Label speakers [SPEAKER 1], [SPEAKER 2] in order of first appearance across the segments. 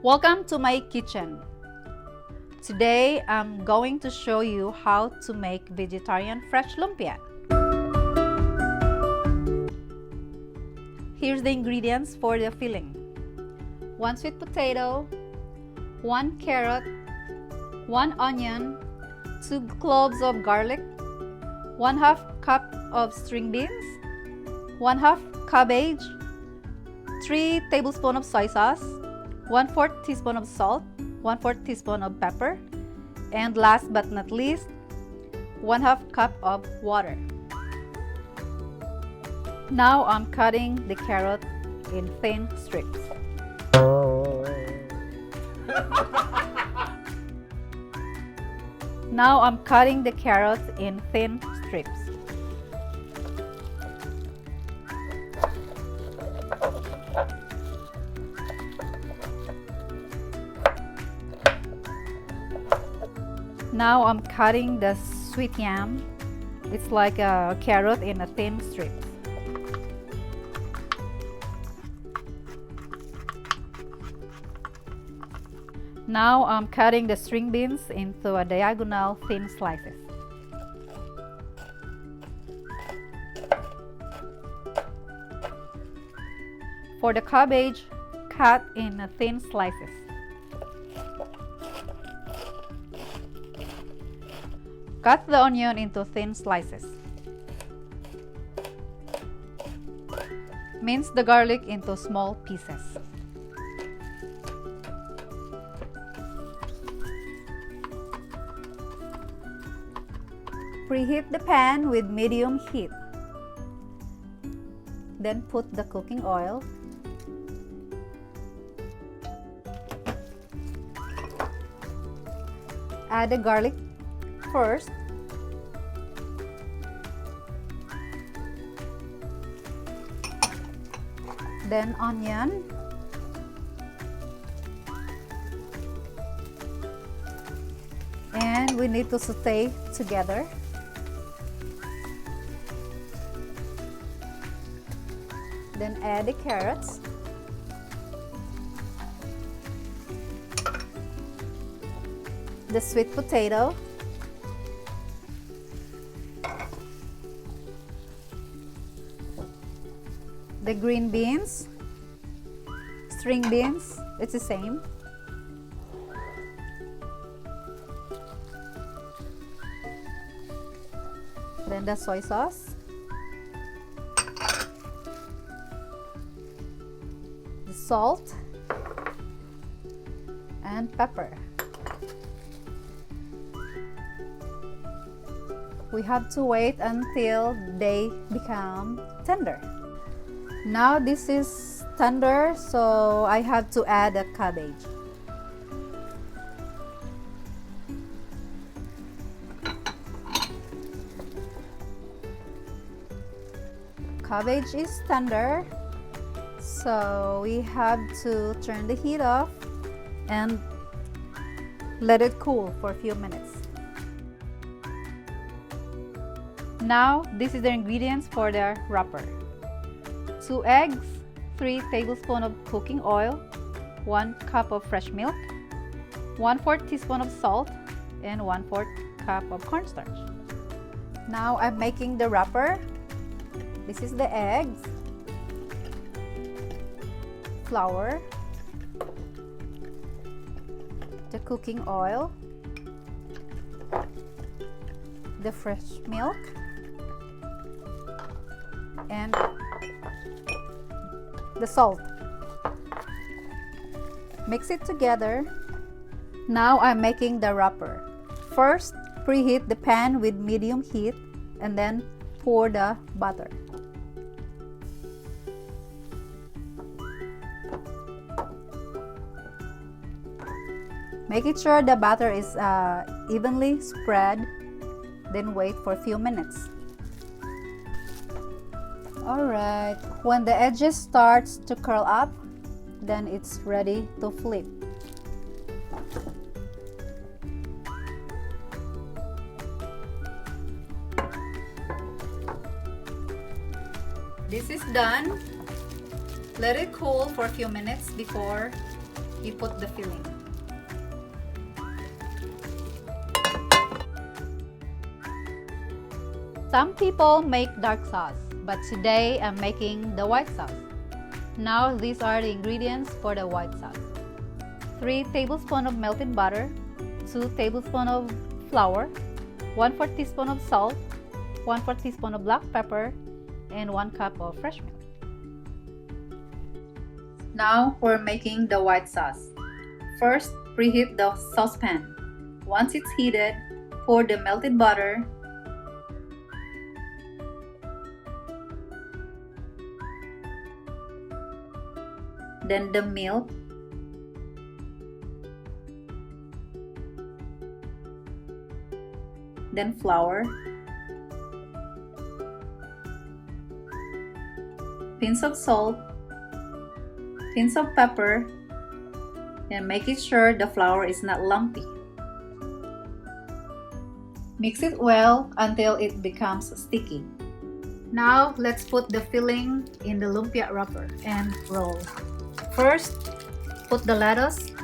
[SPEAKER 1] Welcome to my kitchen. Today I'm going to show you how to make vegetarian fresh lumpia. Here's the ingredients for the filling. 1 sweet potato, 1 carrot, 1 onion, 2 cloves of garlic, 1/2 cup of string beans, 1/2 cabbage, 3 tablespoons of soy sauce, 1/4 teaspoon of salt, 1/4 teaspoon of pepper, and last but not least, 1/2 cup of water. Now I'm cutting the carrot in thin strips. Now I'm cutting the carrots in thin strips. Now I'm cutting the sweet yam. It's like a carrot in a thin strip. Now I'm cutting the string beans into a diagonal thin slices. For the cabbage, cut in thin slices. Cut the onion into thin slices. Mince the garlic into small pieces. Preheat the pan with medium heat. Then put the cooking oil. Add the garlic first. Then onion. And we need to saute together. Then add the carrots. The sweet potato. The green beans, string beans, it's the same. Then the soy sauce. The salt and pepper. We have to wait until they become tender. Now this is tender, so I have to add a cabbage. Cabbage is tender, so we have to turn the heat off and let it cool for a few minutes. Now this is the ingredients for the wrapper. 2 eggs, 3 tablespoons of cooking oil, 1 cup of fresh milk, 1/4 teaspoon of salt, and 1/4 cup of cornstarch. Now I'm making the wrapper. This is the eggs, flour, the cooking oil, the fresh milk, and the salt. Mix it together. Now I'm making the wrapper. First, preheat the pan with medium heat and then pour the butter. Making sure the butter is evenly spread, then wait for a few minutes. Alright, when the edges starts to curl up, then it's ready to flip. This is done. Let it cool for a few minutes before you put the filling. Some people make dark sauce, but today I'm making the white sauce. Now these are the ingredients for the white sauce. 3 tablespoons of melted butter, 2 tablespoons of flour, 1/4 teaspoon of salt, 1/4 teaspoon of black pepper, and 1 cup of fresh milk. Now we're making the white sauce. First, preheat the saucepan. Once it's heated, pour the melted butter, then the milk, then flour, pinch of salt, pinch of pepper, and making sure the flour is not lumpy. Mix it well until it becomes sticky. Now let's put the filling in the lumpia wrapper and roll. First, put the lettuce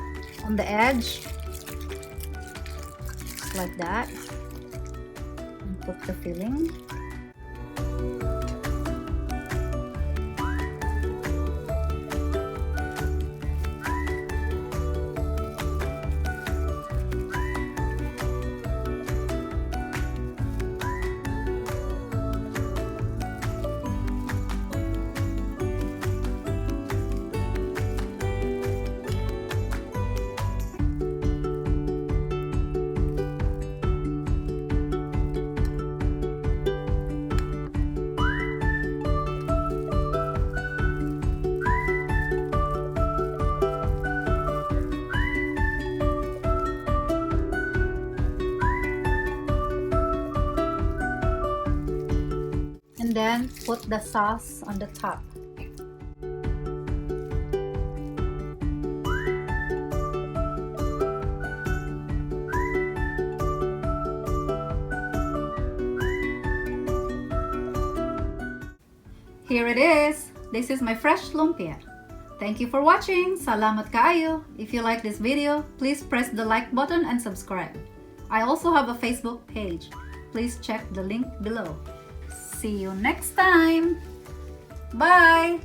[SPEAKER 1] on the edge, like that, and put the filling. And then put the sauce on the top. Here it is. This is my fresh lumpia. Thank you for watching. Salamat kaayo. If you like this video, please press the like button and subscribe. I also have a Facebook page. Please check the link below. See you next time. Bye.